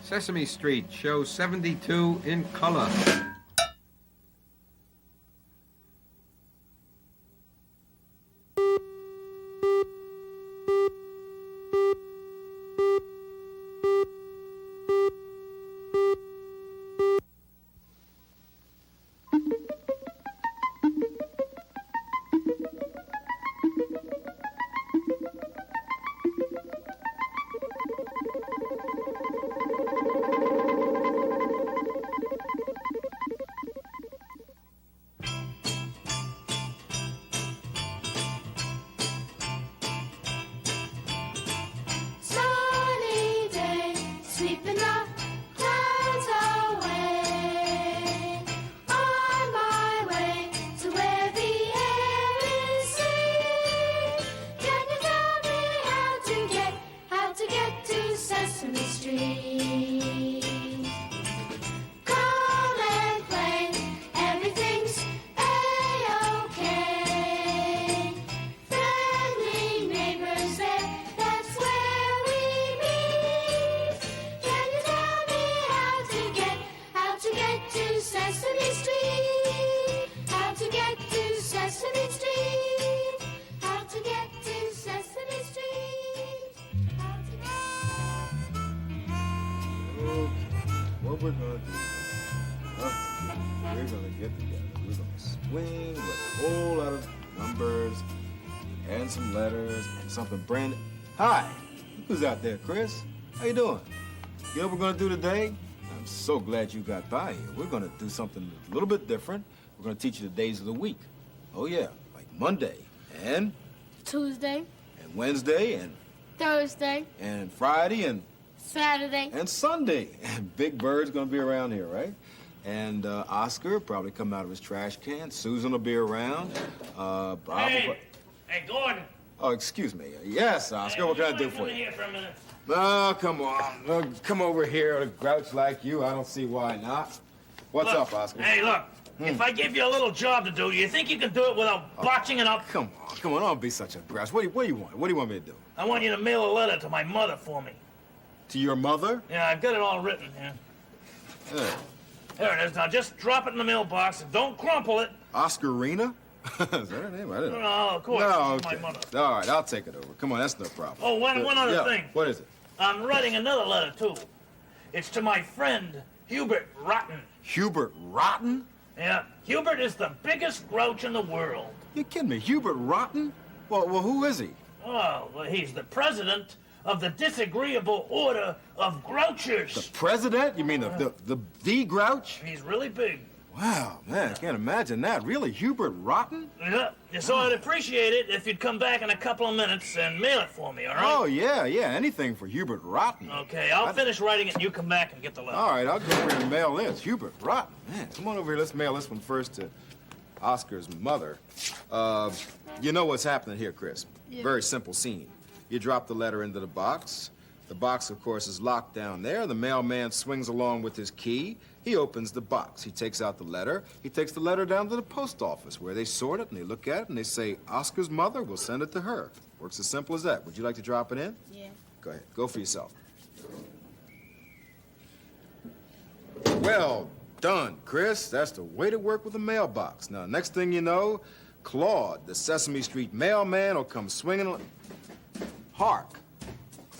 Sesame Street, show 72 in color. Sweeping the clouds away, on my way to where the air is sweet. Can you tell me how to get to Sesame Street? Come and play, everything's A-OK. Friendly neighbors there, that's where we meet. Can you tell me how to get to Sesame Street? How to get to Sesame Street? How to get to Sesame Street? How to get... Okay, what we're gonna do, we're gonna get together. We're gonna swing with a whole lot of numbers and some letters and something brand. Hi, who's out there, Chris? How you doing? You know what we're gonna do today? I'm so glad you got by here. We're gonna do something a little bit different. We're gonna teach you the days of the week. Oh yeah, like Monday and Tuesday, Wednesday and Thursday, Friday and Saturday. Sunday. And Big Bird's gonna be around here, right? And Oscar will probably come out of his trash can. Susan will be around. Bob will... Hey, Gordon. Oh, excuse me. Yes, Oscar, what can I do for you? Here for a minute. Oh, come on. Come over here, a grouch like you. I don't see why not. What's Look, up, Oscar? Hey, look. If I give you a little job to do, you think you can do it without botching it up? Come on. Don't be such a grouch. What do you want? What do you want me to do? I want you to mail a letter to my mother for me. To your mother? Yeah, I've got it all written here. There it is. Now, just drop it in the mailbox and don't crumple it. Oscarina? Is that her name? I didn't know. No, of course. No, It's okay. my mother. All right, I'll take it over. Come on, that's no problem. Oh, one other yeah, thing. What is it? I'm writing another letter, too. It's to my friend, Hubert Rotten. Hubert Rotten? Yeah, Hubert is the biggest grouch in the world. You kidding me? Hubert Rotten? Well, who is he? Oh, well, he's the president of the Disagreeable Order of Grouchers. The president? You mean the grouch? He's really big. Wow, man, I can't imagine that. Really, Hubert Rotten? Yeah, so I'd appreciate it if you'd come back in a couple of minutes and mail it for me, all right? Oh, yeah, anything for Hubert Rotten. Okay, I'll finish writing it and you come back and get the letter. All right, I'll go over here and mail this. Hubert Rotten, man. Come on over here, let's mail this one first to Oscar's mother. You know what's happening here, Chris? Yeah. Very simple scene. You drop the letter into the box. The box, of course, is locked down there. The mailman swings along with his key. He opens the box. He takes out the letter. He takes the letter down to the post office where they sort it and they look at it and they say, Oscar's mother will send it to her. Works as simple as that. Would you like to drop it in? Yeah. Go ahead. Go for yourself. Well done, Chris. That's the way to work with a mailbox. Now, next thing you know, Claude, the Sesame Street mailman, will come swinging. Hark.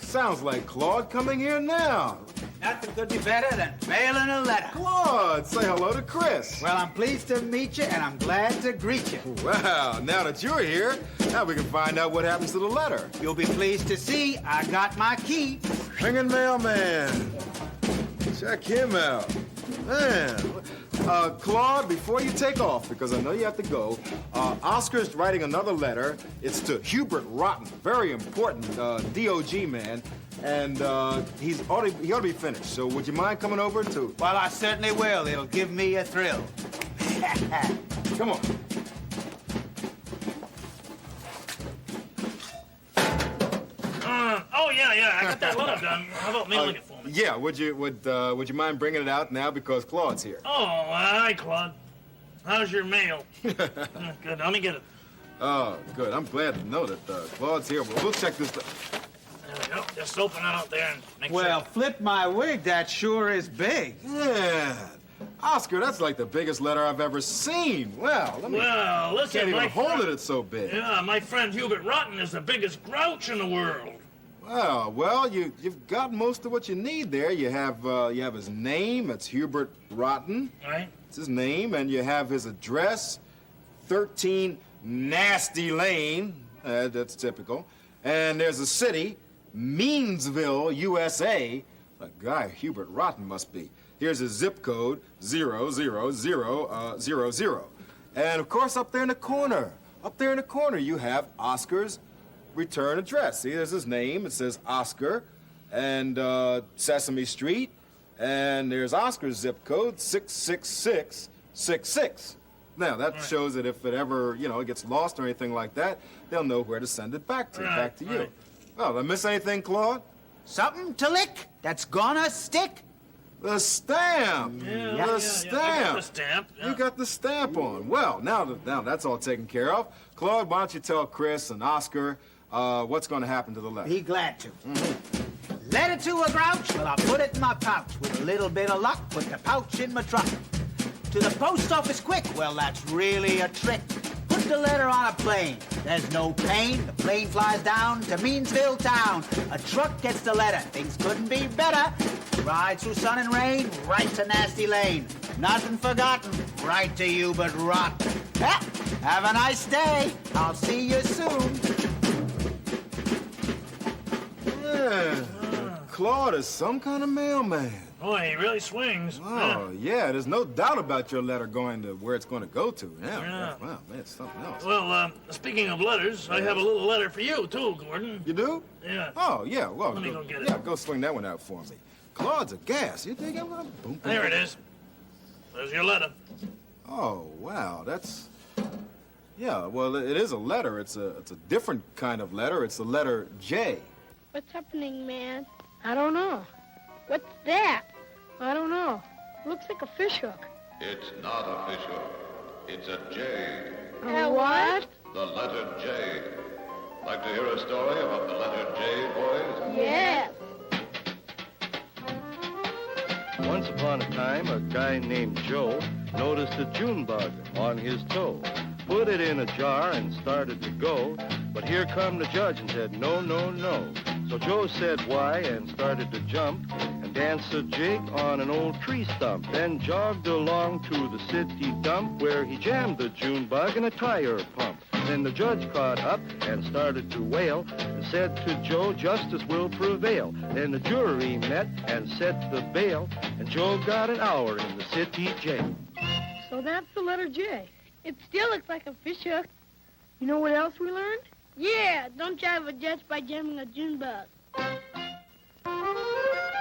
Sounds like Claude coming here now. Nothing could be better than mailing a letter. Claude, say hello to Chris. Well, I'm pleased to meet you, and I'm glad to greet you. Wow, now that you're here, now we can find out what happens to the letter. You'll be pleased to see I got my key. Swinging mailman. Check him out. Man. Claude, before you take off, because I know you have to go, Oscar's writing another letter. It's to Hubert Rotten, very important DOG man, and he ought to be finished. So would you mind coming over to... Well, I certainly will. It'll give me a thrill. Come on. Oh, yeah, I got that letter done. How about mailing it for me? Yeah, would you mind bringing it out now because Claude's here? Oh, hi, Claude. How's your mail? Good, let me get it. Oh, good. I'm glad to know that Claude's here. We'll check this. There we go. Just open it out there and make Well, sure. flip my wig, that sure is big. Yeah. Oscar, that's like the biggest letter I've ever seen. Wow, let me... Well, listen, Can't even my hold friend- it, it's so big. Yeah, my friend Hubert Rotten is the biggest grouch in the world. Well, you've got most of what you need there. You have his name, it's Hubert Rotten. Right? It's his name, and you have his address, 13 Nasty Lane. That's typical. And there's a city, Meansville, USA. A guy Hubert Rotten must be. Here's his zip code, 00000. And of course, up there in the corner, you have Oscar's return address. See, there's his name. It says Oscar, and Sesame Street, and there's Oscar's zip code, 66666. Now, that shows that if it ever, it gets lost or anything like that, they'll know where to send it back to you. Right. Oh, did I miss anything, Claude? Something to lick that's gonna stick. The stamp. Yeah, The I stamp. got the stamp. Yeah. You got the stamp on. Well, now that's all taken care of. Claude, why don't you tell Chris and Oscar what's going to happen to the letter? Be glad to. Letter to a grouch, well, I'll put it in my pouch. With a little bit of luck, put the pouch in my truck. To the post office quick, well, that's really a trick. Put the letter on a plane. There's no pain. The plane flies down to Meansville town. A truck gets the letter. Things couldn't be better. Ride through sun and rain, right to Nasty Lane. Nothing forgotten, right to Hubert Rotten. Ha! Have a nice day. I'll see you soon. Yeah. Claude is some kind of mailman. Boy, he really swings. Oh, yeah, there's no doubt about your letter going to where it's going to go to. Yeah. Wow, man, it's something else. Well, speaking of letters, I have a little letter for you, too, Gordon. You do? Yeah. Oh, yeah, well, Let me go get it. Yeah, go swing that one out for me. Claude's a gas. You dig it? Boom, boom. There it is. There's your letter. Oh, wow, that's... Yeah, well, it is a letter. It's a different kind of letter. It's the letter J. What's happening, man? I don't know. What's that? I don't know. Looks like a fish hook. It's not a fish hook. It's a J. A what? The letter J. Like to hear a story about the letter J, boys? Yes. Once upon a time, a guy named Joe noticed a June bug on his toe. Put it in a jar and started to go, but here come the judge and said, no, no, no. So Joe said why and started to jump and danced a jig on an old tree stump, then jogged along to the city dump where he jammed the June bug in a tire pump. Then the judge caught up and started to wail and said to Joe, justice will prevail. Then the jury met and set the bail, and Joe got an hour in the city jail. So that's the letter J. It still looks like a fish hook. You know what else we learned? Yeah, don't drive a jet by jamming a June bug.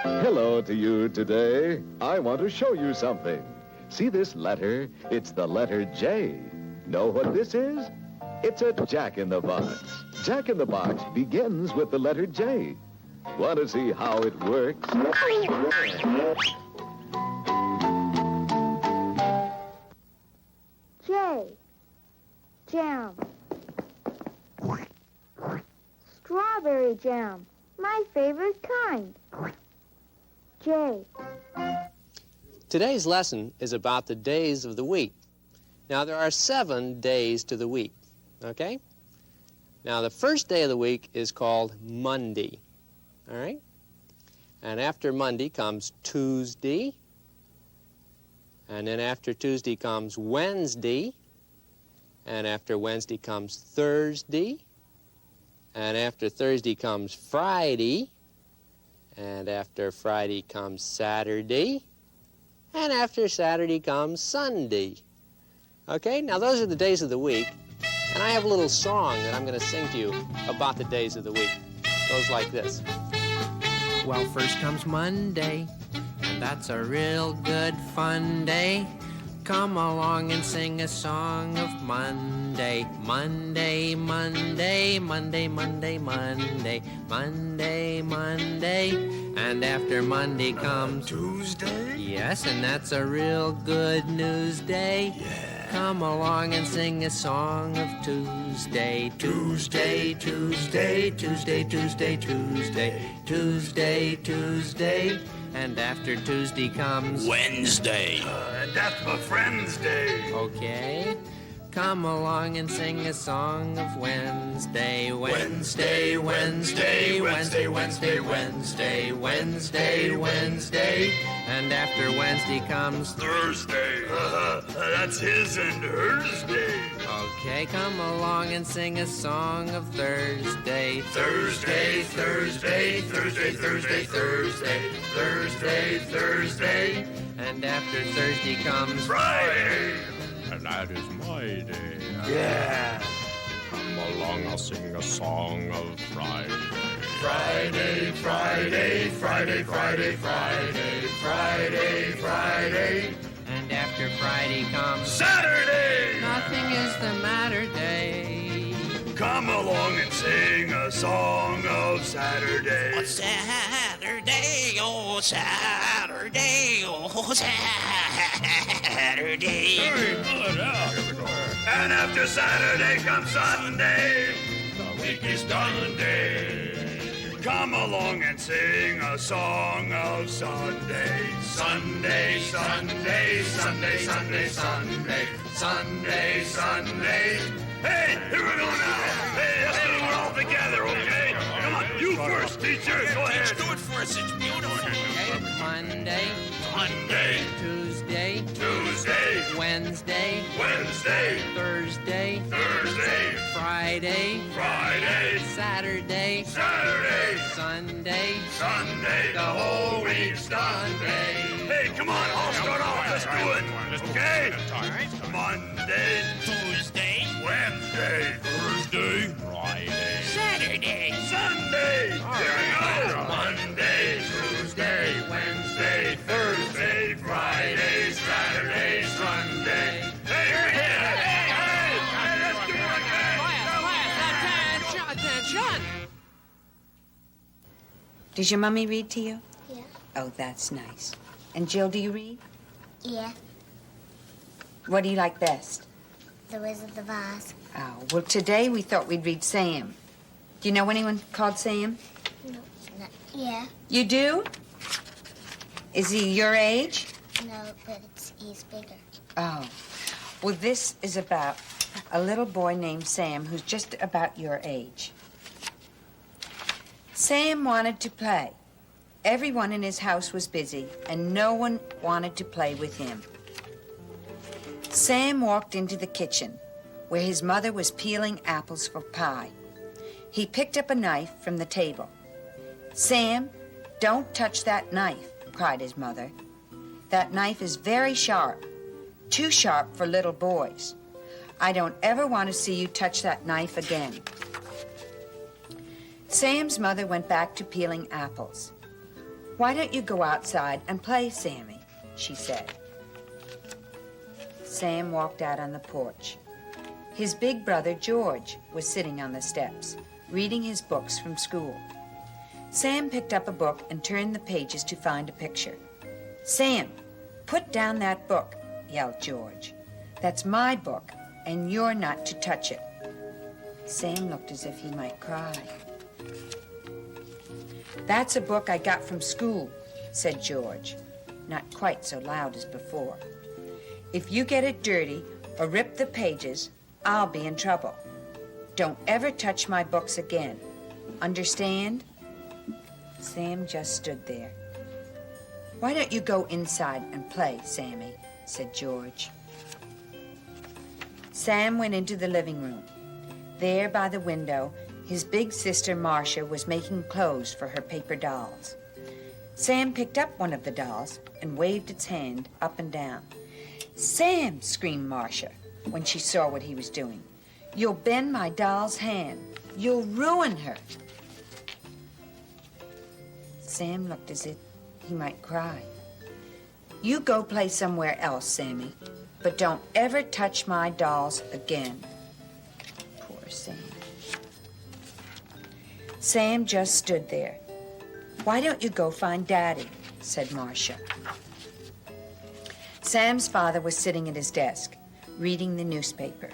Hello to you today. I want to show you something. See this letter? It's the letter J. Know what this is? It's a jack-in-the-box. Jack-in-the-box begins with the letter J. Want to see how it works? J. Jam. Strawberry jam. My favorite kind. J. Today's lesson is about the days of the week. Now, there are 7 days to the week, okay? Now, the first day of the week is called Monday, all right? And after Monday comes Tuesday, and then after Tuesday comes Wednesday, and after Wednesday comes Thursday, and after Thursday comes Friday, and after Friday comes Saturday, and after Saturday comes Sunday. Okay, now those are the days of the week, and I have a little song that I'm going to sing to you about the days of the week. It goes like this. Well, first comes Monday, and that's a real good fun day. Come along and sing a song of Monday. Monday, Monday, Monday, Monday, Monday, Monday, Monday. And after Monday comes Tuesday? Yes, and that's a real good news day. Yeah. Come along and sing a song of Tuesday. Tuesday, Tuesday, Tuesday, Tuesday, Tuesday, Tuesday, Tuesday. And after Tuesday comes Wednesday. And that's my friend's day. Okay. Come along and sing a song of Wednesday. Wednesday, Wednesday, Wednesday, Wednesday, Wednesday, Wednesday, Wednesday. And after Wednesday comes Thursday. That's his and hers day. Okay, come along and sing a song of Thursday. Thursday, Thursday, Thursday, Thursday, Thursday, Thursday, Thursday. And after Thursday comes Friday. And that is my day. Yeah. Come along, I'll sing a song of Friday. Friday, Friday, Friday, Friday, Friday, Friday, Friday. And after Friday comes Saturday. Nothing is the matter day. Come along and sing a song of Saturday. Oh, Saturday, oh, Saturday, oh, Saturday. And after Saturday comes Sunday. The week is done day. Come along and sing a song of Sunday. Sunday, Sunday, Sunday, Sunday, Sunday, Sunday, Sunday. Hey, here we go now. Hey, let's do it all together, okay? Come on, you first, teacher. Go ahead. Do it for us. It's beautiful. Okay, Monday, Monday, Tuesday, Tuesday, Wednesday, Wednesday, Thursday, Thursday, Friday, Friday, Saturday, Saturday, Sunday, Sunday. The whole week's done day. Hey, come on, I'll start off. Let's do it. Okay? Monday, Tuesday, Wednesday, Thursday, Friday. Saturday, Sunday. Here we go. Monday, Tuesday, Wednesday, Thursday, Friday, Saturday, Sunday. Hey, let's do it again. Attention! Does your mummy read to you? Yeah. Oh, that's nice. And Jill, do you read? Yeah. What do you like best? The Wizard of Oz. Oh, well, today we thought we'd read Sam. Do you know anyone called Sam? No. Yeah. You do? Is he your age? No, but he's bigger. Oh. Well, this is about a little boy named Sam who's just about your age. Sam wanted to play. Everyone in his house was busy, and no one wanted to play with him. Sam walked into the kitchen, where his mother was peeling apples for pie. He picked up a knife from the table. "Sam, don't touch that knife," cried his mother. "That knife is very sharp, too sharp for little boys. I don't ever want to see you touch that knife again." Sam's mother went back to peeling apples. "Why don't you go outside and play, Sammy?" she said. Sam walked out on the porch. His big brother, George, was sitting on the steps, reading his books from school. Sam picked up a book and turned the pages to find a picture. "Sam, put down that book," yelled George. "That's my book, and you're not to touch it." Sam looked as if he might cry. "That's a book I got from school," said George, not quite so loud as before. "If you get it dirty or rip the pages, I'll be in trouble. Don't ever touch my books again. Understand?" Sam just stood there. "Why don't you go inside and play, Sammy?" said George. Sam went into the living room. There by the window, his big sister Marcia was making clothes for her paper dolls. Sam picked up one of the dolls and waved its hand up and down. "Sam," screamed Marcia when she saw what he was doing, "you'll bend my doll's hand. You'll ruin her." Sam looked as if he might cry. "You go play somewhere else, Sammy, but don't ever touch my dolls again." Poor Sam. Sam just stood there. "Why don't you go find Daddy?" said Marcia. Sam's father was sitting at his desk, reading the newspaper.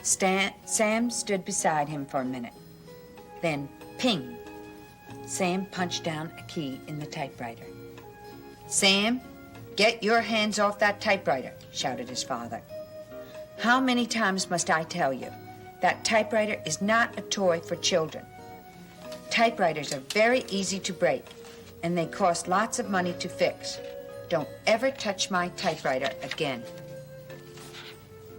Sam stood beside him for a minute. Then, ping, Sam punched down a key in the typewriter. "Sam, get your hands off that typewriter," shouted his father. "How many times must I tell you? That typewriter is not a toy for children. Typewriters are very easy to break, and they cost lots of money to fix. Don't ever touch my typewriter again."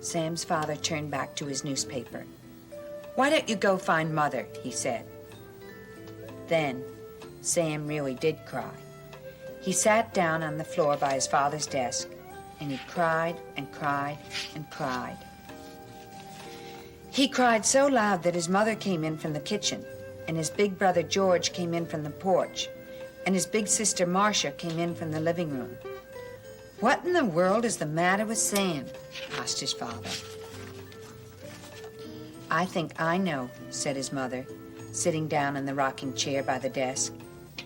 Sam's father turned back to his newspaper. "Why don't you go find Mother?" he said. Then Sam really did cry. He sat down on the floor by his father's desk, and he cried and cried and cried. He cried so loud that his mother came in from the kitchen, and his big brother George came in from the porch, and his big sister Marcia came in from the living room. "What in the world is the matter with Sam?" asked his father. "I think I know," said his mother, sitting down in the rocking chair by the desk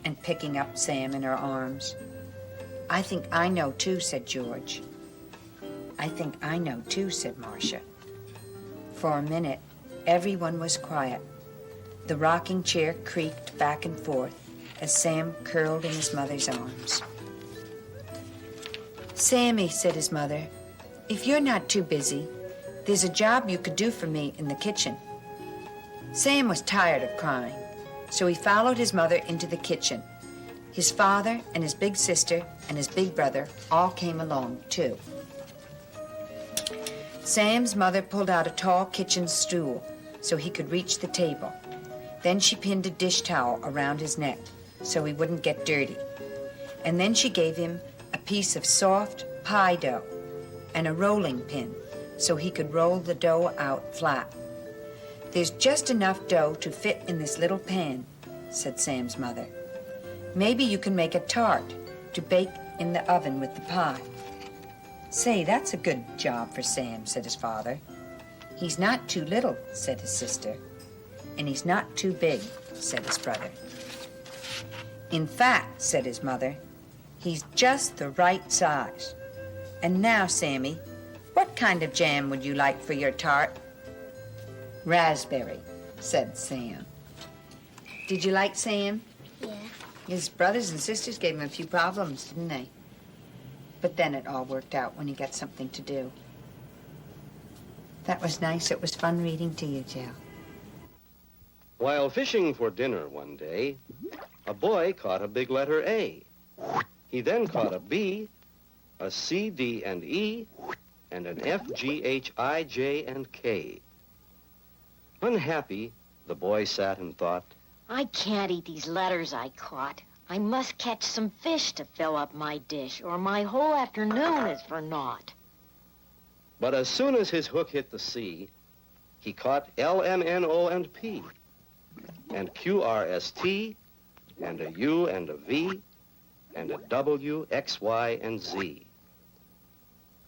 and picking up Sam in her arms. "I think I know too," said George. "I think I know too," said Marcia. For a minute, everyone was quiet. The rocking chair creaked back and forth as Sam curled in his mother's arms. "Sammy," said his mother, "if you're not too busy, there's a job you could do for me in the kitchen." Sam was tired of crying, so he followed his mother into the kitchen. His father and his big sister and his big brother all came along, too. Sam's mother pulled out a tall kitchen stool so he could reach the table. Then she pinned a dish towel around his neck so he wouldn't get dirty. And then she gave him a piece of soft pie dough and a rolling pin so he could roll the dough out flat. "There's just enough dough to fit in this little pan," said Sam's mother. "Maybe you can make a tart to bake in the oven with the pie." "Say, that's a good job for Sam," said his father. "He's not too little," said his sister. "And he's not too big," said his brother. "In fact," said his mother, "he's just the right size. And now, Sammy, what kind of jam would you like for your tart?" "Raspberry," said Sam. Did you like Sam? Yeah. His brothers and sisters gave him a few problems, didn't they? But then it all worked out when he got something to do. That was nice. It was fun reading to you, Joe. While fishing for dinner one day, a boy caught a big letter A. He then caught a B, a C, D, and E, and an F, G, H, I, J, and K. Unhappy, the boy sat and thought, I can't eat these letters I caught. I must catch some fish to fill up my dish, or my whole afternoon is for naught. But as soon as his hook hit the sea, he caught L, M, N, O, and P, and Q, R, S, T, and a U and a V, and a W, X, Y, and Z.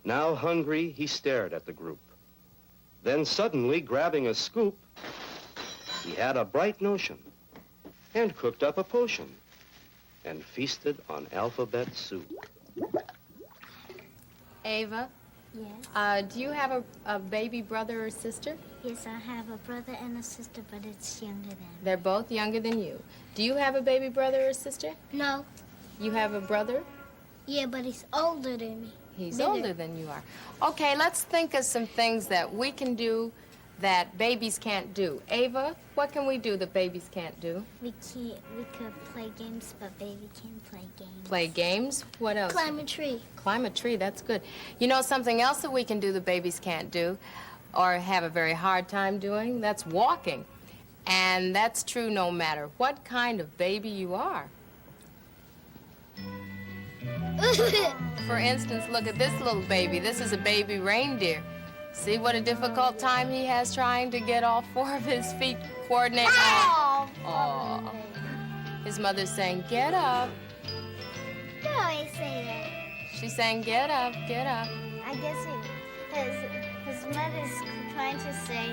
Now hungry, he stared at the group. Then suddenly, grabbing a scoop, he had a bright notion and cooked up a potion and feasted on alphabet soup. Ava, Yes. do you have a baby brother or sister? Yes, I have a brother and a sister, but it's younger than me. They're both younger than you. Do you have a baby brother or sister? No. You have a brother? Yeah, but he's older than me. He's Bigger. older than you are. Okay, let's think of some things that we can do that babies can't do. Ava, what can we do that babies can't do? We could play games, but baby can't play games. Play games? What else? Climb a tree. Climb a tree, that's good. You know something else that we can do that babies can't do or have a very hard time doing? That's walking. And that's true no matter what kind of baby you are. For instance, look at this little baby. This is a baby reindeer. See what a difficult time he has trying to get all four of his feet coordinated. Oh. His mother's saying, get up. You always say that. She's saying, get up, get up. I guess his mother's trying to say,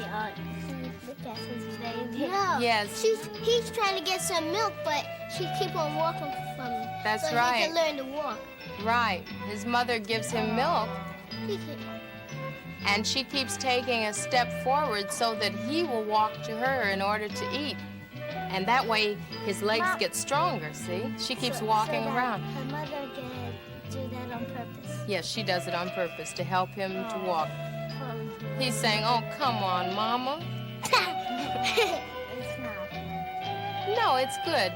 look at his baby. No. Yes. He's trying to get some milk, but she keep on walking from him. That's so right. he can learn to walk. Right. His mother gives him milk. And she keeps taking a step forward so that he will walk to her in order to eat. And that way his legs get stronger, see? She keeps walking around. Her mother did do that on purpose. Yes, she does it on purpose to help him to walk. He's saying, oh, come on, Mama. It's not. No, it's good.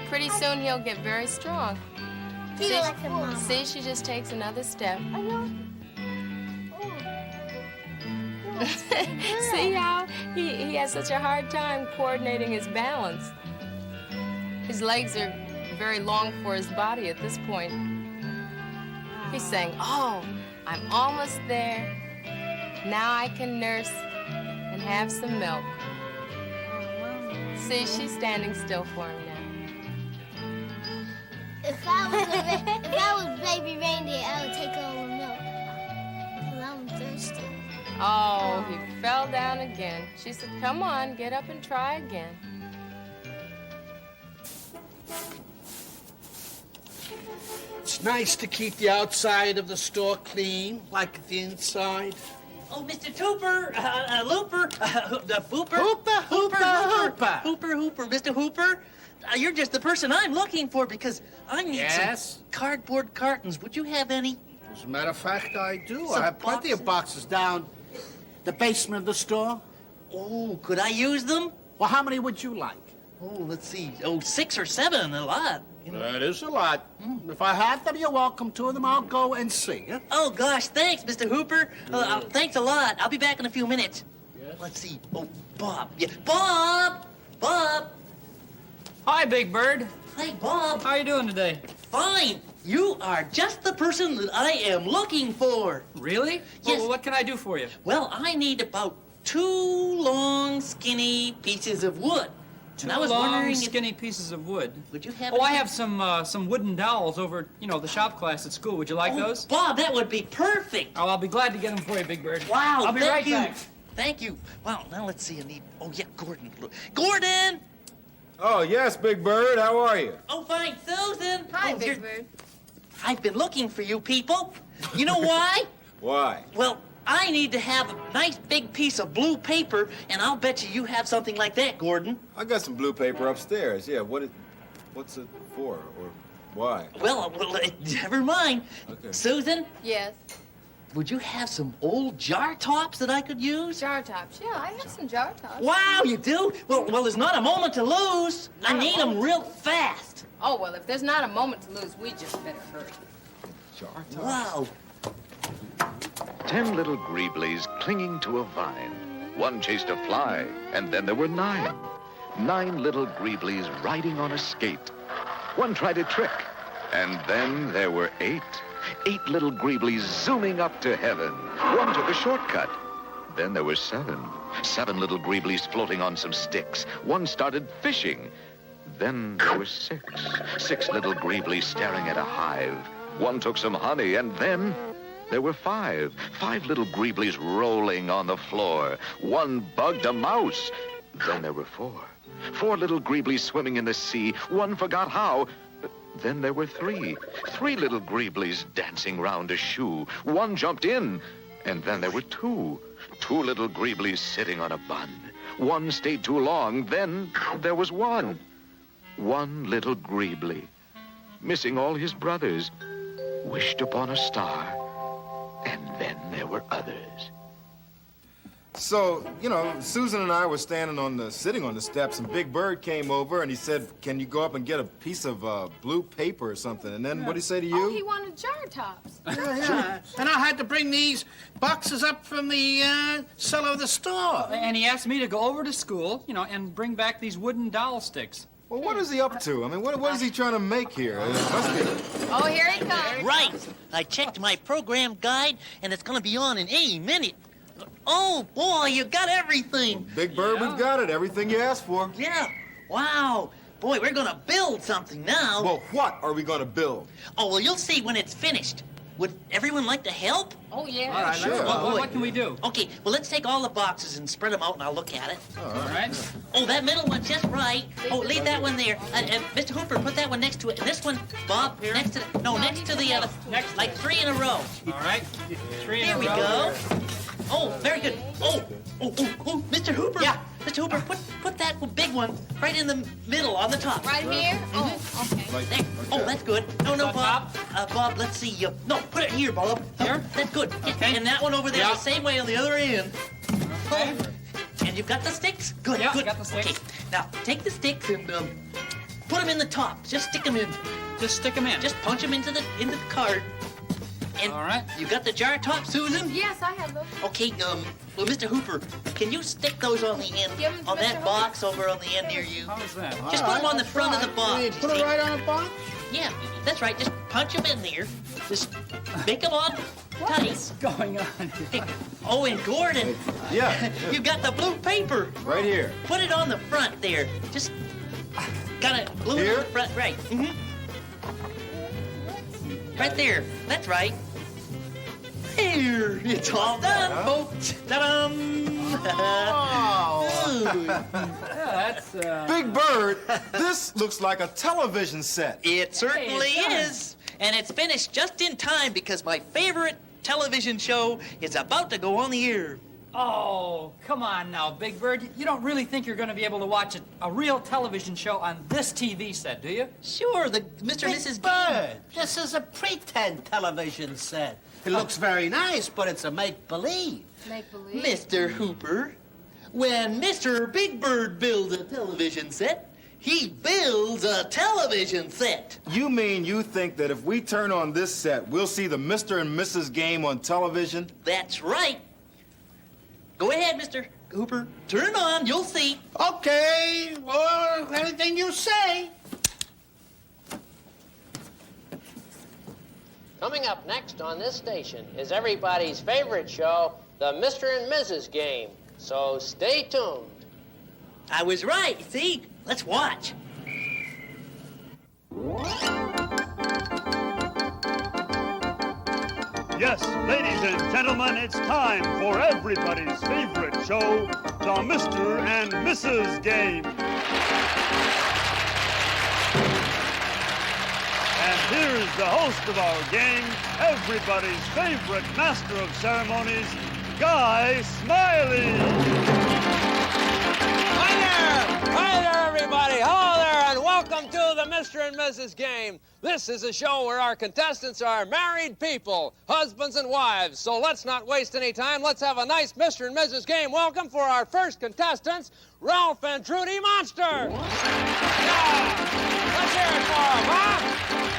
Pretty soon he'll get very strong. He See, like her mama. see, she just takes another step. I know. See how he has such a hard time coordinating his balance. His legs are very long for his body at this point. He's saying, oh, I'm almost there. Now I can nurse and have some milk. See, she's standing still for him now. If I was baby reindeer, I would take all the milk. 'Cause I'm thirsty. Oh, he fell down again. She said, come on, get up and try again. It's nice to keep the outside of the store clean, like the inside. Oh, Mr. Tooper, Looper, Hooper. Hooper, Mr. Hooper. You're just the person I'm looking for because I need some cardboard cartons. Would you have any? As a matter of fact, I do. Some I have plenty of boxes down the basement of the store. Oh, could I use them? Well, how many would you like? Oh, let's see. Oh, 6 or 7, a lot. You know. That is a lot. If I have them, you're welcome to them. I'll go and see. Huh? Oh, gosh, thanks, Mr. Hooper. Thanks a lot. I'll be back in a few minutes. Yes. Let's see. Oh, Bob. Yeah. Bob! Hi, Big Bird. Hi, Bob. How are you doing today? Fine. You are just the person that I am looking for. Really? Yes. Well, what can I do for you? Well, I need about 2 long, skinny pieces of wood. Two And I was long, wondering skinny pieces of wood. Would you have? Oh, I have some wooden dowels over, the shop class at school. Would you like those? Bob, that would be perfect. Oh, I'll be glad to get them for you, Big Bird. Wow, I'll be thank right you. back. Thank you. Wow, now let's see. I need. Oh yeah, Gordon. Gordon. Oh, yes, Big Bird. How are you? Oh, fine, Susan. Hi, Oh, Big Bird. I've been looking for you people. You know why? Why? Well, I need to have a nice big piece of blue paper, and I'll bet you have something like that, Gordon. I got some blue paper upstairs. Yeah, what's it for, or why? Well, never mind. Okay. Susan, Yes. would you have some old jar tops that I could use? Jar tops. Yeah, I have some jar tops. Wow, you do? Well, there's not a moment to lose. I Not a need them moment. real fast. Oh, well, if there's not a moment to lose, we just better hurry. Jar tops. Wow. 10 little greeblies clinging to a vine. One chased a fly, and then there were 9. 9 little greeblies riding on a skate. One tried a trick, and then there were 8. 8 little greeblies zooming up to heaven. One took a shortcut. Then there were 7. 7 little greeblies floating on some sticks. One started fishing. Then there were 6. 6 little greeblies staring at a hive. One took some honey, and then there were 5. 5 little greeblies rolling on the floor. One bugged a mouse. Then there were 4. 4 little greeblies swimming in the sea. One forgot how. Then there were 3. 3 little greeblies dancing round a shoe. One jumped in. And then there were 2. 2 little greeblies sitting on a bun. One stayed too long. Then there was 1. 1 little greebly, missing all his brothers, wished upon a star. And then there were others. So, Susan and I were sitting on the steps, and Big Bird came over, and he said, can you go up and get a piece of blue paper or something? And then what'd he say to you? Oh, he wanted jar tops. Yeah. And I had to bring these boxes up from the cellar of the store. And he asked me to go over to school, and bring back these wooden dowel sticks. Well, what is he up to? I mean, what is he trying to make here? It must be... Oh, here he comes. Right. I checked my program guide, and it's going to be on in any minute. Oh, boy, you got everything. Big Bird, we've got it. Everything you asked for. Yeah. Wow. Boy, we're going to build something now. Well, what are we going to build? Oh, well, you'll see when it's finished. would everyone like to help? Oh, yeah. All right, Sure. let's go. Well, What can we do? Okay, well, let's take all the boxes and spread them out, and I'll look at it. All right. Oh, that middle one's just right. Oh, leave that one there. Mr. Hooper, put that one next to it. And this one, Bob, next to the other. Next. Like 3 in a row. All right. 3 in a row. There we go. Oh, very good. Oh, Mr. Hooper. Yeah. Mr. Hooper, put that big one right in the middle on the top. Right here? Oh, okay. There. Oh, that's good. No, Bob. Bob, let's see. No, put it here, Bob. Here? That's good. Okay. And that one over there, Yeah. the same way on the other end. Okay. And you've got the sticks? Good, Yeah, good. got the sticks. Okay, now take the sticks and put them in the top. Just stick them in. Just stick them in. Just punch them into the card. And all right. You got the jar top, Susan? Yes, I have those. Okay, well, Mr. Hooper, can you stick those on the end, Give 'em to on that Mr. box over on the end near you? How's that? Just put them on the front of the box. Put it right on the box? Yeah, that's right. Just punch them in there. Just make them on tight. What's going on here? Oh, and Gordon. Yeah. You got the blue paper. Right here. Put it on the front there. Just got it blue Here? on the front. Right. Mm-hmm. Right there. That's right. Here. It's all done, folks. Ta-dum. Yeah, that's Big Bird, this looks like a television set. It certainly Hey, it's is. And it's finished just in time because my favorite television show is about to go on the air. Oh, come on now, Big Bird. You don't really think you're going to be able to watch a real television show on this TV set, do you? Sure, the Mr. and Mrs. Bird, this is a pretend television set. It looks very nice, but it's a make-believe. Make believe. Mr. Hooper, when Mr. Big Bird builds a television set, he builds a television set. You mean you think that if we turn on this set, we'll see the Mr. and Mrs. game on television? That's right. Go ahead, Mr. Hooper. Turn it on. You'll see. Okay, well, anything you say. Coming up next on this station is everybody's favorite show, the Mr. and Mrs. Game. So stay tuned. I was right. See? Let's watch. Yes, ladies and gentlemen, it's time for everybody's favorite show, the Mr. and Mrs. Game. And here's the host of our game, everybody's favorite master of ceremonies, Guy Smiley. Hi there, everybody. Hello there, and welcome to the Mr. and Mrs. Game. This is a show where our contestants are married people, husbands and wives. So let's not waste any time. Let's have a nice Mr. and Mrs. Game welcome for our first contestants, Ralph and Trudy Monster. Yeah. Let's hear it for them, huh?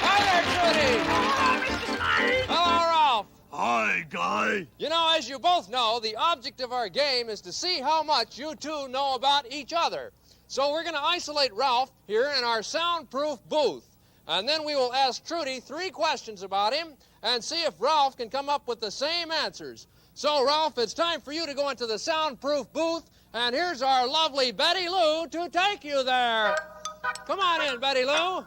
Hi there, Trudy. Hello, Mr. Smiley. Hello, Ralph. Hi, Guy. You know, as you both know, the object of our game is to see how much you two know about each other. So we're going to isolate Ralph here in our soundproof booth. And then we will ask Trudy 3 questions about him and see if Ralph can come up with the same answers. So, Ralph, it's time for you to go into the soundproof booth, and here's our lovely Betty Lou to take you there. Come on in, Betty Lou. All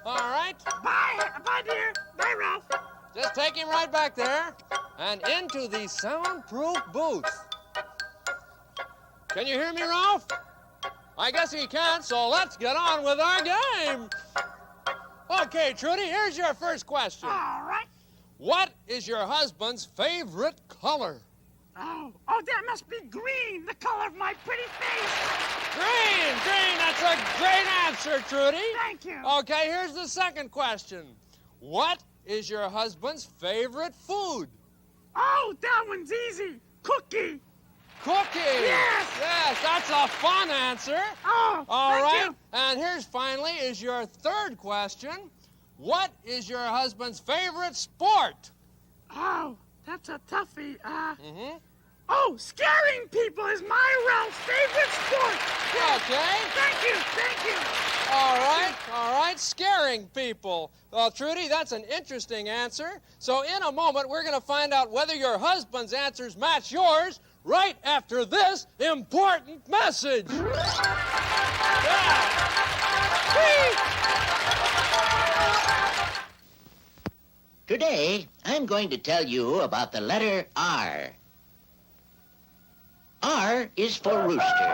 right. Bye, dear. Bye, Ralph. Just take him right back there and into the soundproof booth. Can you hear me, Ralph? I guess he can't, so let's get on with our game. Okay, Trudy, here's your first question. All right. What is your husband's favorite color? Oh, that must be green, the color of my pretty face. Green, that's a great answer, Trudy. Thank you. Okay, here's the second question. What is your husband's favorite food? Oh, that one's easy. Cookie. Cookie. Yes. Yes, that's a fun answer. Oh, All thank right. you. And here's finally is your third question. What is your husband's favorite sport? Oh, that's a toughie. Oh, scaring people is my Ralph's favorite sport. Yes. Okay. Thank you. All right, scaring people. Well, Trudy, that's an interesting answer. So in a moment, we're going to find out whether your husband's answers match yours right after this important message. Today, I'm going to tell you about the letter R. R is for rooster,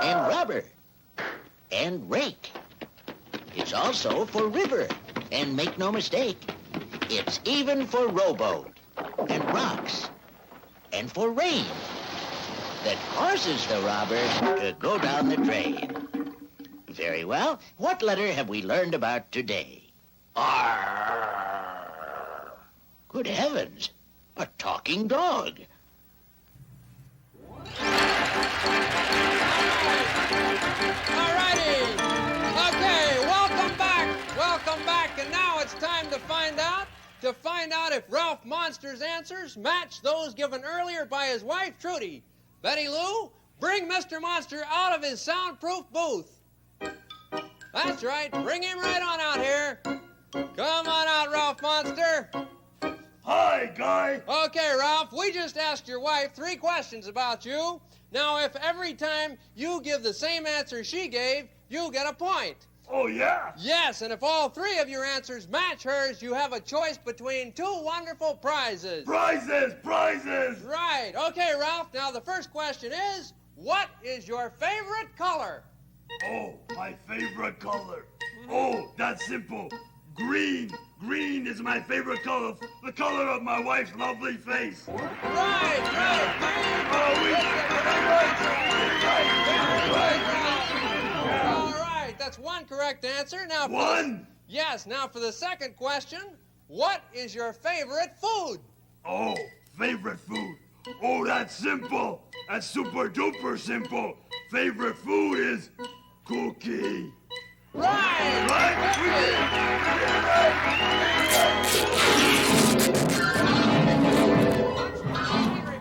and rubber, and rake. It's also for river, and make no mistake, it's even for rowboat, and rocks, and for rain that causes the robber to go down the drain. Very well. What letter have we learned about today? R. Good heavens, a talking dog. Alrighty. Okay, welcome back. Welcome back. And now it's time to find out if Ralph Monster's answers match those given earlier by his wife, Trudy. Betty Lou, bring Mr. Monster out of his soundproof booth. That's right. Bring him right on out here. Come on out, Ralph Monster. Hi, Guy. Okay, Ralph, we just asked your wife 3 questions about you. Now, if every time you give the same answer she gave, you get a point. Oh, yeah? Yes, and if all 3 of your answers match hers, you have a choice between 2 wonderful prizes. Prizes, prizes. Right. Okay, Ralph, now the first question is, what is your favorite color? Oh, my favorite color. Oh, that's simple. Green. Green is my favorite color. The color of my wife's lovely face. Right. All right, that's 1 correct answer. Now, yes, now for the second question, what is your favorite food? Oh, favorite food. Oh, that's simple. That's super duper simple. Favorite food is cookie. Right.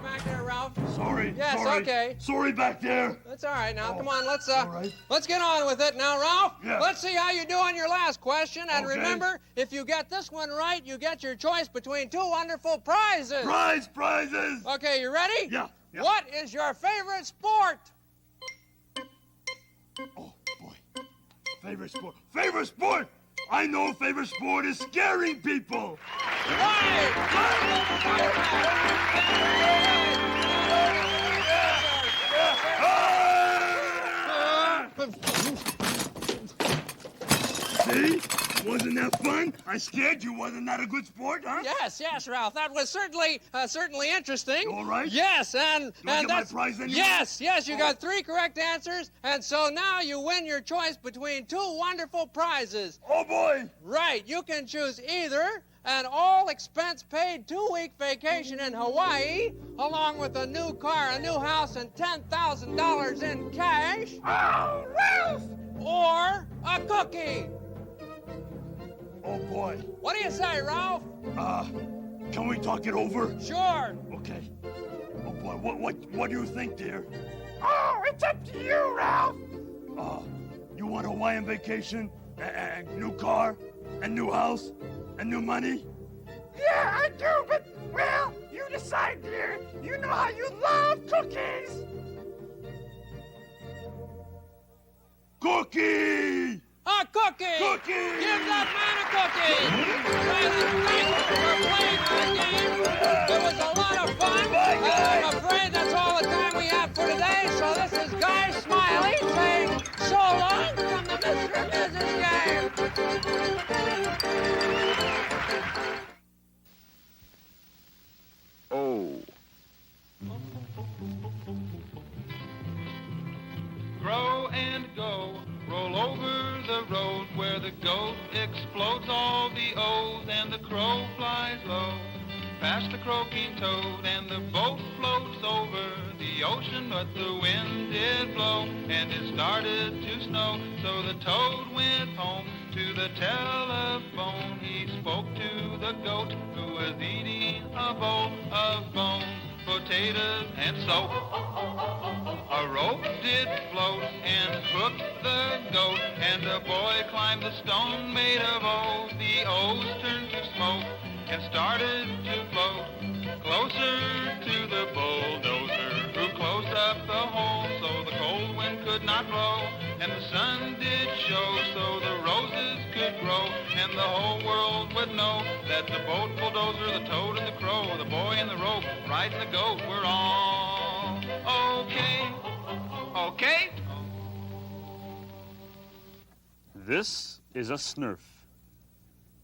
Back there, Ralph. Sorry. Yes, sorry. okay. Sorry back there. That's all right. Now, come on, let's get on with it. Now, Ralph, Yeah. let's see how you do on your last question. And Okay. remember, if you get this one right, you get your choice between 2 wonderful prizes. Prizes. Okay, you ready? Yeah. What is your favorite sport? Favorite sport. Favorite sport. I know favorite sport is scaring people. See? Wasn't that fun? I scared you. Wasn't that a good sport, huh? Yes, Ralph. That was certainly interesting. All right. Yes, and Do I get my that's prize anyway? yes. You got 3 correct answers, and so now you win your choice between 2 wonderful prizes. Oh boy! Right. You can choose either an all-expense-paid 2-week vacation in Hawaii, along with a new car, a new house, and $10,000 in cash. Oh, Ralph! Or a cookie. Oh boy. What do you say, Ralph? Can we talk it over? Sure. Okay. Oh boy, what do you think, dear? Oh, it's up to you, Ralph. You want a Hawaiian vacation, and new car, and new house, and new money? Yeah, I do, but, well, you decide, dear. You know how you love cookies. Cookie! A cookie! Cookie! Give that man a cookie! Well, thank you for playing our game. It was a lot of fun. I'm afraid that's all the time we have for today, so this is Guy Smiley saying so long from the Mr. and Mrs. Game. Oh. Grow and go, roll over the road where the goat explodes all the O's and the crow flies low. Past the croaking toad and the boat floats over the ocean, but the wind did blow and it started to snow. So the toad went home to the telephone. He spoke to the goat who was eating a bowl of bones, potatoes, and soap. A rope did float and hooked the goat, and the boy climbed the stone made of O's. The O's turned to smoke and started to float closer to the bulldozer, who closed up the hole so the cold wind could not blow, and the sun did show so the roses could grow, then the whole world would know that the boat bulldozer, the toad and the crow, the boy in the rope, riding the goat, we're all okay. Okay? This is a Snurf.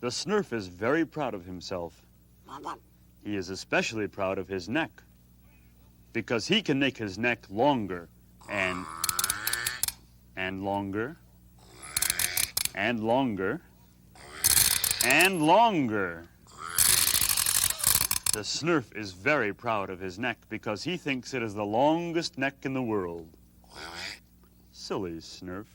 The Snurf is very proud of himself. He is especially proud of his neck, because he can make his neck longer and longer and longer and longer. The Snurf is very proud of his neck because he thinks it is the longest neck in the world. Silly Snurf.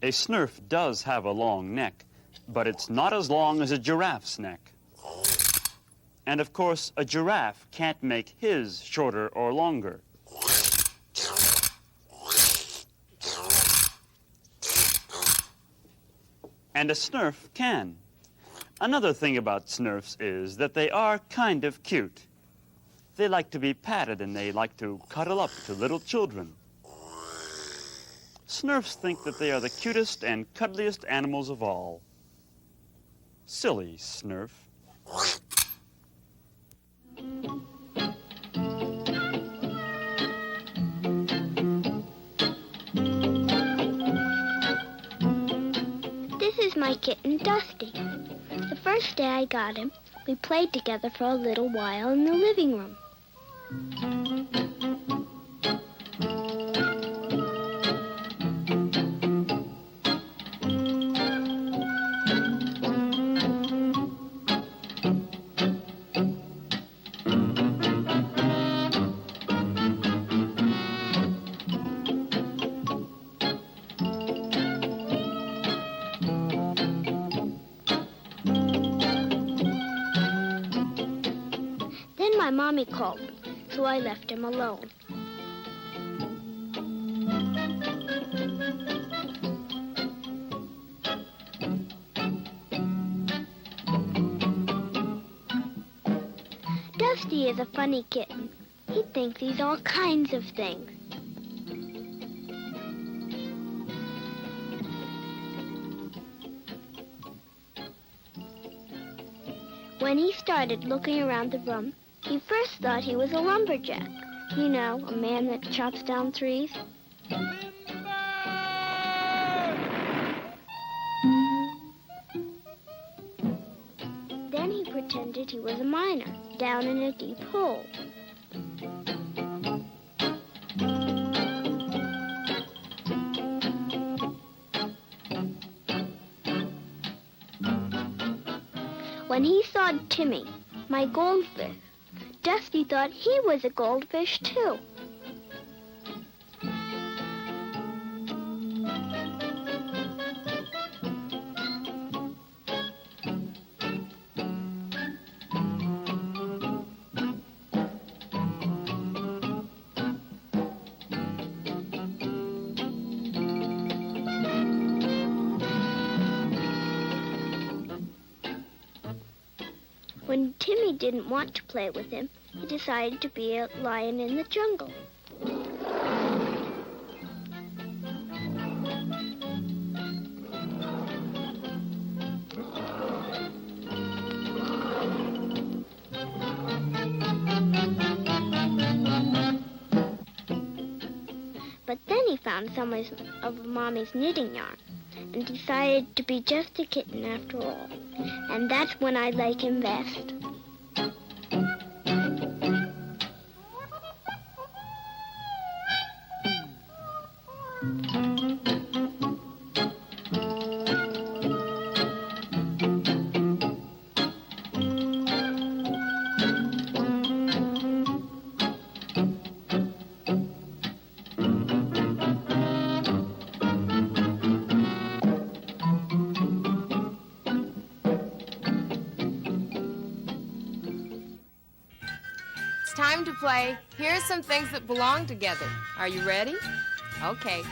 A Snurf does have a long neck, but it's not as long as a giraffe's neck. And of course, a giraffe can't make his shorter or longer. And a Snurf can. Another thing about Snurfs is that they are kind of cute. They like to be patted and they like to cuddle up to little children. Snurfs think that they are the cutest and cuddliest animals of all. Silly Snurf. This is my kitten, Dusty. The first day I got him, we played together for a little while in the living room. My mommy called me, so I left him alone. Dusty is a funny kitten. He thinks he's all kinds of things. When he started looking around the room, he first thought he was a lumberjack. You know, a man that chops down trees. Then he pretended he was a miner, down in a deep hole. When he saw Timmy, my goldfish, Dusty thought he was a goldfish, too. When Timmy didn't want to play with him, he decided to be a lion in the jungle. But then he found some of Mommy's knitting yarn and decided to be just a kitten after all. And that's when I like him best. It's time to play Here Are Some Things That Belong Together. Are you ready? Okay.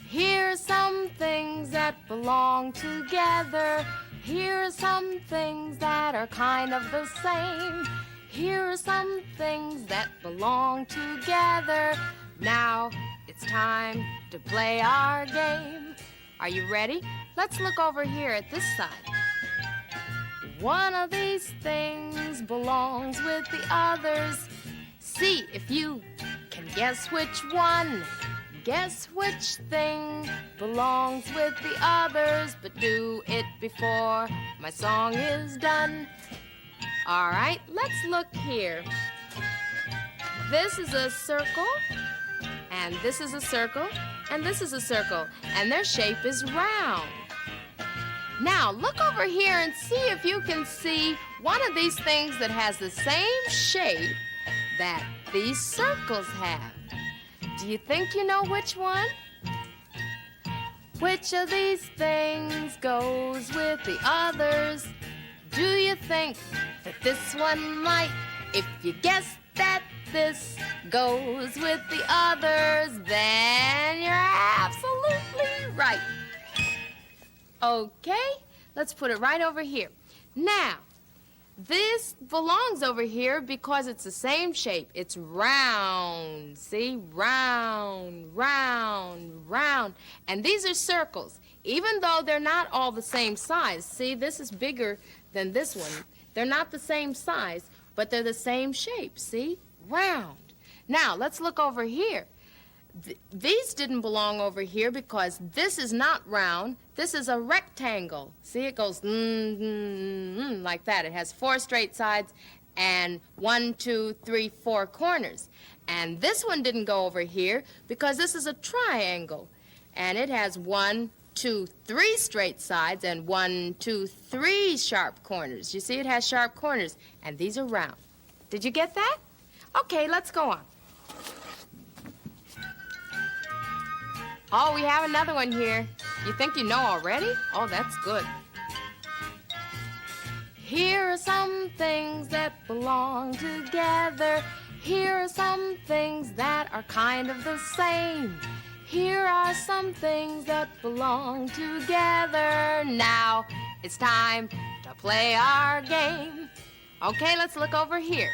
Here are some things that belong together. Here are some things that are kind of the same. Here are some things that belong together. Now it's time to play our game. Are you ready? Let's look over here at this side. One of these things belongs with the others. See if you can guess which one. Guess which thing belongs with the others, but do it before my song is done. All right, let's look here. This is a circle, and this is a circle, and this is a circle, and their shape is round. Now, look over here and see if you can see one of these things that has the same shape that these circles have. Do you think you know which one? Which of these things goes with the others? Do you think that this one might? If you guess that this goes with the others, then you're absolutely right. Okay, let's put it right over here. Now, this belongs over here because it's the same shape. It's round, see? Round, round, round. And these are circles. Even though they're not all the same size. See, this is bigger than this one. They're not the same size, but they're the same shape, see? Round. Now, let's look over here. These didn't belong over here because this is not round. This is a rectangle. See, it goes like that. It has 4 straight sides and 1, 2, 3, 4 corners. And this one didn't go over here because this is a triangle. And it has 1, 2, 3 straight sides and 1, 2, 3 sharp corners. You see, it has sharp corners. And these are round. Did you get that? Okay, let's go on. Oh, we have another one here. You think you know already? Oh, that's good. Here are some things that belong together. Here are some things that are kind of the same. Here are some things that belong together. Now it's time to play our game. Okay, let's look over here.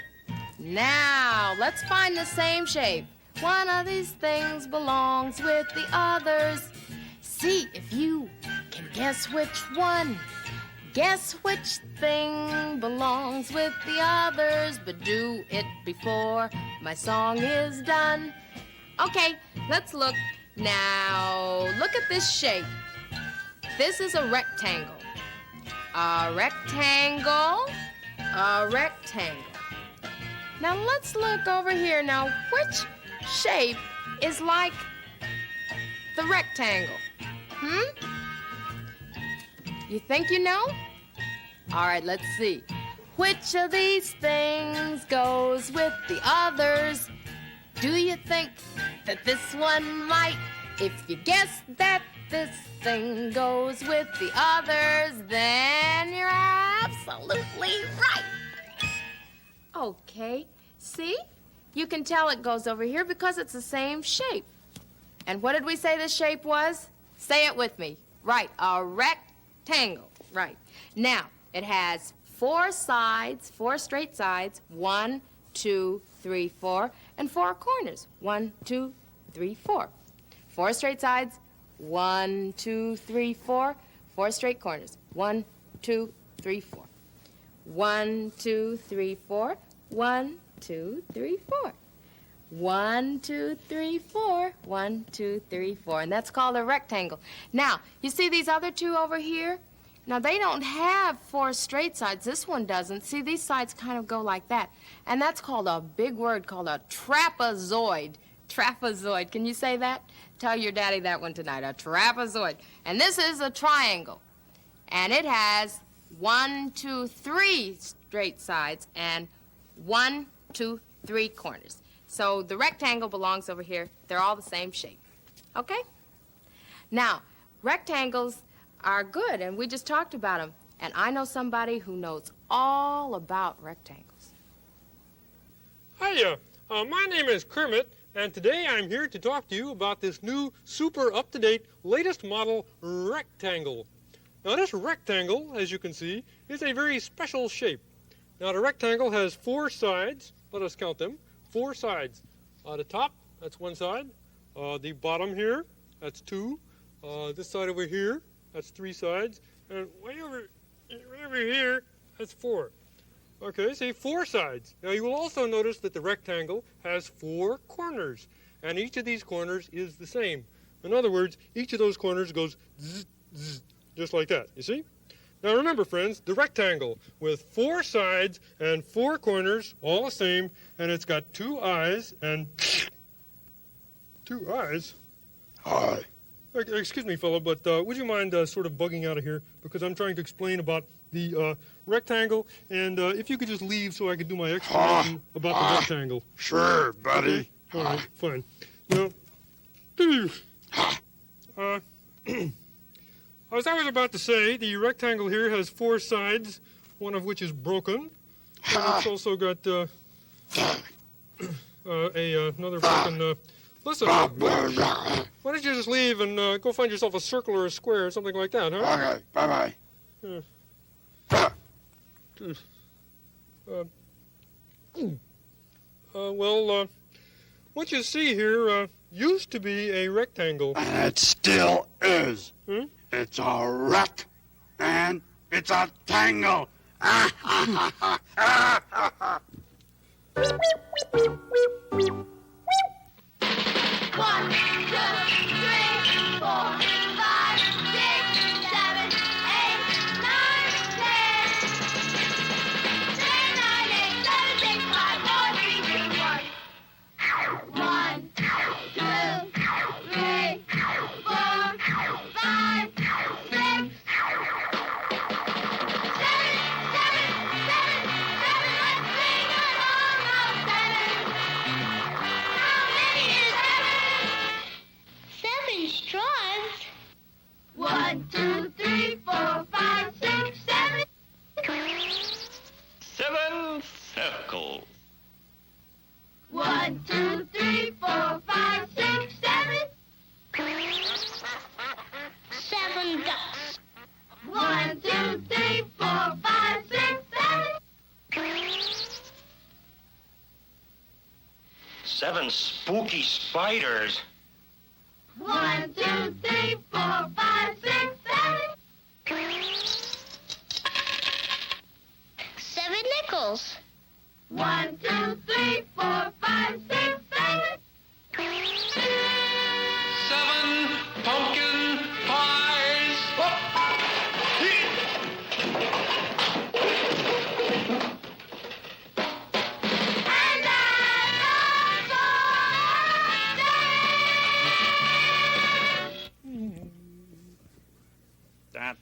Now, let's find the same shape. One of these things belongs with the others. See if you can guess which one. Guess which thing belongs with the others, but do it before my song is done. Okay, let's look. Now, look at this shape. This is a rectangle. A rectangle. A rectangle. Now, let's look over here. Now, which shape is like the rectangle? You think you know? All right, let's see. Which of these things goes with the others? Do you think that this one might? If you guess that this thing goes with the others, then you're absolutely right. Okay, see? You can tell it goes over here because it's the same shape. And what did we say the shape was? Say it with me. Right, a rectangle. Right. Now, It has 4 sides, 4 straight sides, 1, 2, 3, 4, and 4 corners. 1, 2, 3, 4. 4 straight sides, 1, 2, 3, 4, 4 straight corners. 1, 2, 3, 4. 1, 2, 3, 4. 1, 2, 3, 4. 1, 2, 3, 4. 1, 2, 3, 4. And that's called a rectangle. Now, you see these other 2 over here? Now, they don't have 4 straight sides. This one doesn't. See, these sides kind of go like that. And that's called a big word called a trapezoid. Trapezoid. Can you say that? Tell your daddy that one tonight. A trapezoid. And this is a triangle. And it has 1, 2, 3 straight sides and 1, 2, 3 corners. So the rectangle belongs over here. They're all the same shape. Okay? Now, rectangles are good, and we just talked about them. And I know somebody who knows all about rectangles. Hiya, my name is Kermit, and today I'm here to talk to you about this new, super up-to-date, latest model rectangle. Now, this rectangle, as you can see, is a very special shape. Now, the rectangle has 4 sides. Let us count them. 4 sides. The top, that's 1 side. The bottom here, that's 2. This side over here, that's 3 sides. And way over here, that's 4. Okay, see, 4 sides. Now, you will also notice that the rectangle has 4 corners. And each of these corners is the same. In other words, each of those corners goes zzz, zzz, just like that, you see? Now, remember, friends, the rectangle with 4 sides and 4 corners, all the same, and it's got 2 eyes and 2 eyes. Hi. Excuse me, fellow, but would you mind sort of bugging out of here? Because I'm trying to explain about the rectangle, and if you could just leave so I could do my explanation about the rectangle. Sure, buddy. All right, fine. Now, as I was about to say, the rectangle here has 4 sides, one of which is broken. And it's also got another broken... Listen, why don't you just leave and go find yourself a circle or a square or something like that, huh? Okay, bye-bye. Well, what you see here used to be a rectangle. And it still is. Hmm? It's a wreck, and it's a tangle. One, two, three, 4, 5, 6, 7, 8, 9, 10. 10, 9, 8, 7, 6, 5, 4, 3, 2, 1. 1, 2, 3, 4, 5, 6, 7 straws. 1, 2, 3, 4, 5, 6, 7. 7 circles. 1, 2, 3, 4, 5, 6, 7. 7 ducks. 1, 2, 3, 4, 5, 6, 7. 7 spooky spiders. 1, 2, 3, 4, 5, 6, 7. 7 nickels. 1, 2, 3, 4, 5, 6, 7. 7 pumpkin pies.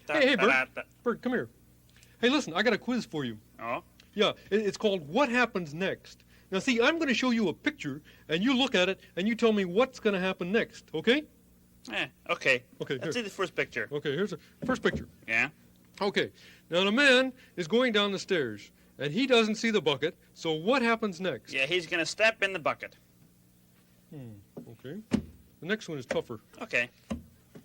Hey, Bert. Bert, come here. Hey, listen, I got a quiz for you. Oh? Yeah, it's called What Happens Next. Now, see, I'm going to show you a picture, and you look at it, and you tell me what's going to happen next, okay? Okay. Okay, Let's see the first picture. Okay, here's the first picture. Yeah? Okay, now the man is going down the stairs, and he doesn't see the bucket, so what happens next? Yeah, he's going to step in the bucket. Okay. The next one is tougher. Okay.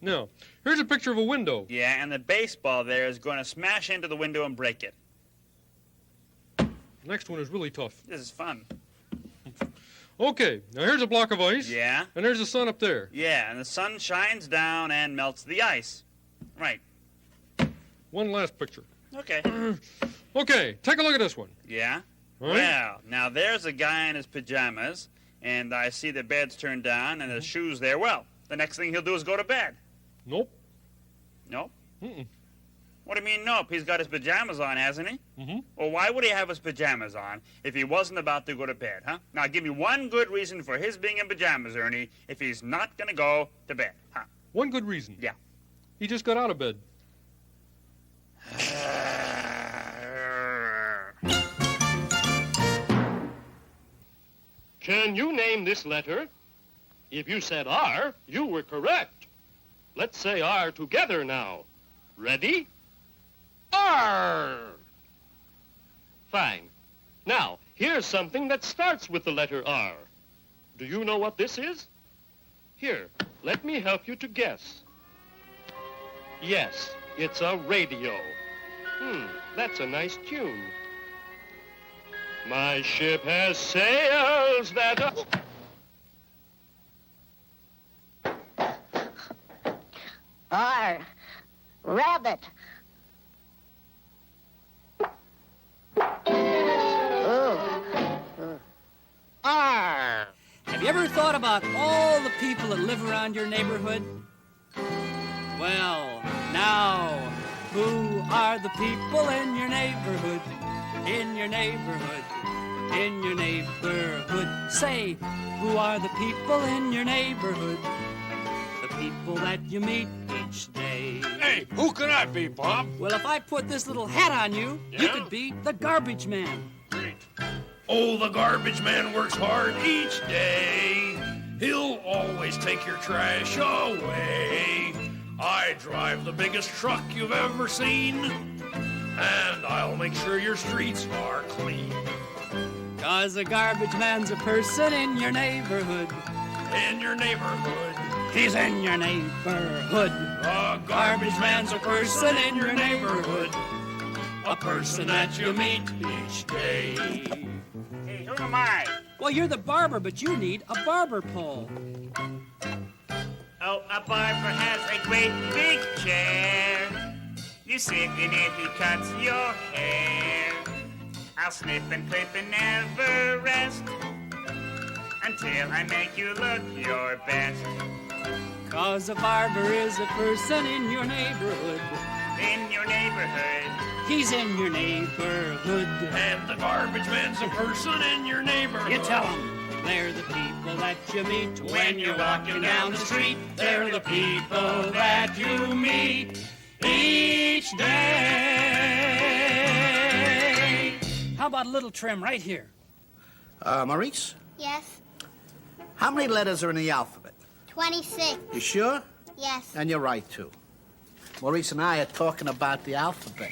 Now, here's a picture of a window. Yeah, and the baseball there is going to smash into the window and break it. Next one is really tough. This is fun. Okay, now here's a block of ice. Yeah? And there's the sun up there. Yeah, and the sun shines down and melts the ice. Right. One last picture. Okay. Okay, take a look at this one. Yeah? All right. Well, now there's a guy in his pajamas, and I see the bed's turned down and his shoes there. Well, the next thing he'll do is go to bed. Nope. Nope? Mm-mm. What do you mean, nope? He's got his pajamas on, hasn't he? Mm-hmm. Well, why would he have his pajamas on if he wasn't about to go to bed, huh? Now, give me one good reason for his being in pajamas, Ernie, if he's not going to go to bed, huh? One good reason. Yeah. He just got out of bed. Can you name this letter? If you said R, you were correct. Let's say R together now. Ready? R. Fine. Now, here's something that starts with the letter R. Do you know what this is? Here, let me help you to guess. Yes, it's a radio. That's a nice tune. My ship has sails that... R. Rabbit. R. Have you ever thought about all the people that live around your neighborhood? Well, now, who are the people in your neighborhood? In your neighborhood? In your neighborhood? Say, who are the people in your neighborhood? The people that you meet each day. Hey, who can I be, Bob? Well, if I put this little hat on you, you Yeah? could be the garbage man. Great. Oh, the garbage man works hard each day. He'll always take your trash away. I drive the biggest truck you've ever seen, and I'll make sure your streets are clean. 'Cause a garbage man's a person in your neighborhood. In your neighborhood. He's in your neighborhood. A garbage man's a person in your neighborhood. A person that you meet each day. Hey, who am I? Well, you're the barber, but you need a barber pole. Oh, a barber has a great big chair. You sit in it, he cuts your hair. I'll snip and clip and never rest until I make you look your best. 'Cause a barber is a person in your neighborhood. In your neighborhood. He's in your neighborhood. And the garbage man's a person in your neighborhood. You tell them. They're the people that you meet when you're walking down the street. They're the people that you meet each day. How about a little trim right here? Maurice, Yes, how many letters are in the alphabet? 26. You sure? Yes. And you're right, too. Maurice and I are talking about the alphabet.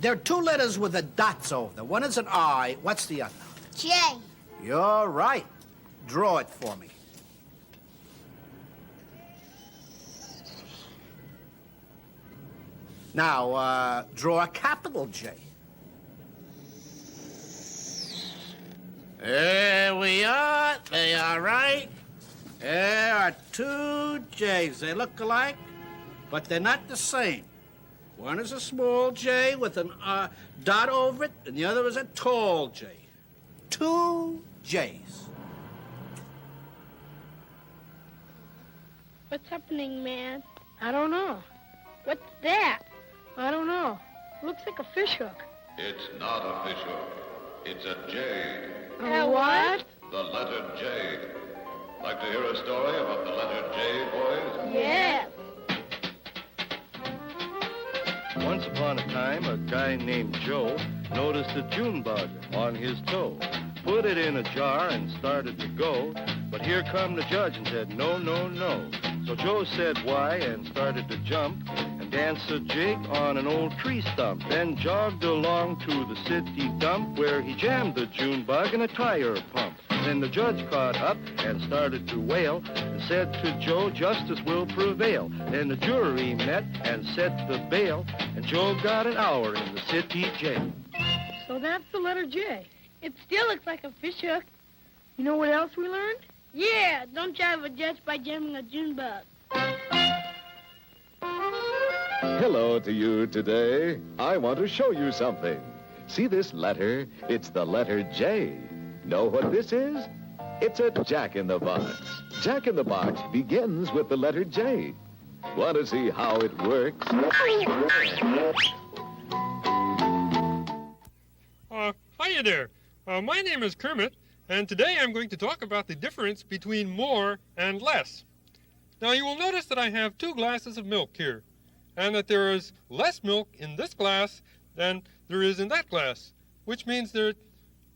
There are two letters with the dots over them. One is an I. What's the other? J. You're right. Draw it for me. Now, draw a capital J. There we are. They are right. There are two J's. They look alike, but they're not the same. One is a small J with a dot over it, and the other is a tall J. Two J's. What's happening, man? I don't know. What's that? I don't know. Looks like a fish hook. It's not a fish hook. It's a J. A what? The letter J. Like to hear a story about the letter J, boys? Yeah. Once upon a time, a guy named Joe noticed a June bug on his toe. Put it in a jar and started to go, but here come the judge and said, no, no, no. So Joe said why and started to jump and danced a jig on an old tree stump, then jogged along to the city dump where he jammed the June bug in a tire pump. Then the judge caught up and started to wail and said to Joe, justice will prevail. Then the jury met and set the bail, and Joe got an hour in the city jail. So that's the letter J. It still looks like a fish hook. You know what else we learned? Yeah, don't jive a judge by jamming a June bug. Hello to you today. I want to show you something. See this letter? It's the letter J. Know what this is? It's a jack-in-the-box. Jack-in-the-box begins with the letter J. Want to see how it works? Hiya there. My name is Kermit, and today I'm going to talk about the difference between more and less. Now, you will notice that I have 2 glasses of milk here, and that there is less milk in this glass than there is in that glass, which means there...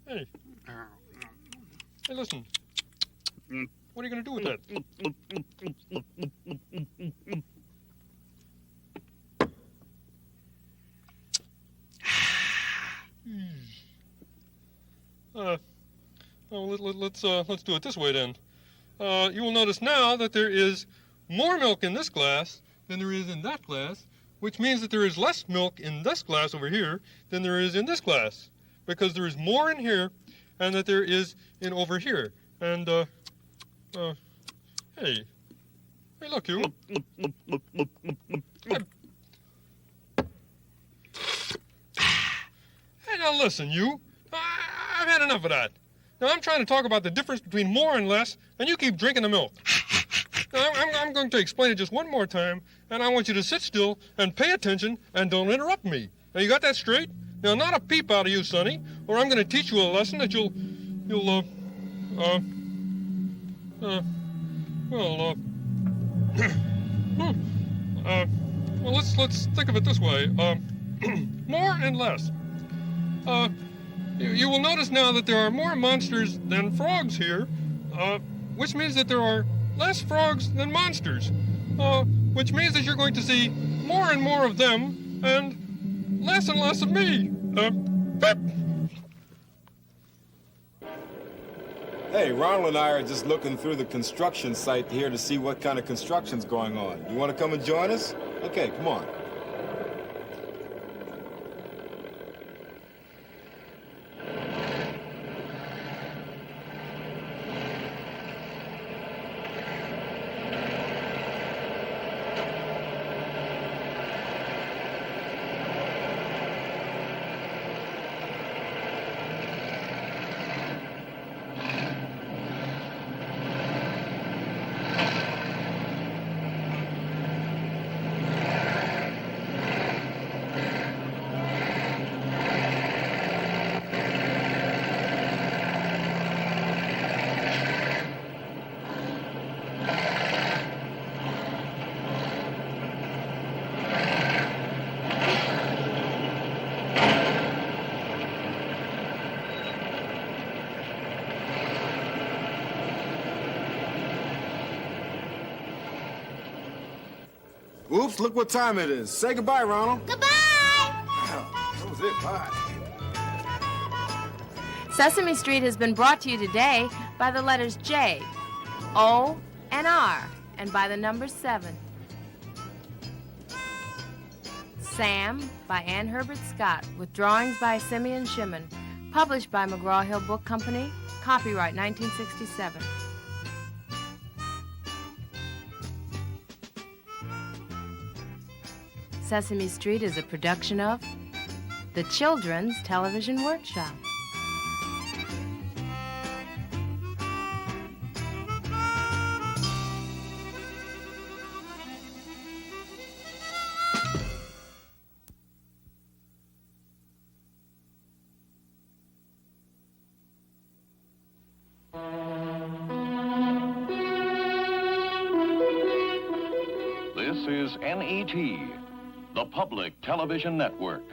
Hey, listen. What are you going to do with that? Let's do it this way then. You will notice now that there is more milk in this glass than there is in that glass, which means that there is less milk in this glass over here than there is in this glass, because there is more in here and that there is in over here. And, hey, look, you. Hey, now listen, you. I've had enough of that. Now, I'm trying to talk about the difference between more and less, and you keep drinking the milk. Now, I'm going to explain it just one more time, and I want you to sit still and pay attention and don't interrupt me. Now, you got that straight? Now, not a peep out of you, Sonny, or I'm going to teach you a lesson that well, let's think of it this way. More and less. You will notice now that there are more monsters than frogs here, which means that there are less frogs than monsters, which means that you're going to see more and more of them and less of me. Pip! Hey, Ronald and I are just looking through the construction site here to see what kind of construction's going on. You want to come and join us? Okay, come on. Oops, look what time it is. Say goodbye, Ronald. Goodbye! That was it, bye. Sesame Street has been brought to you today by the letters J, O, and R, and by the number 7. Sam by Ann Herbert Scott, with drawings by Simeon Shimon, published by McGraw-Hill Book Company, copyright 1967. Sesame Street is a production of the Children's Television Workshop. This is NET, the Public Television Network.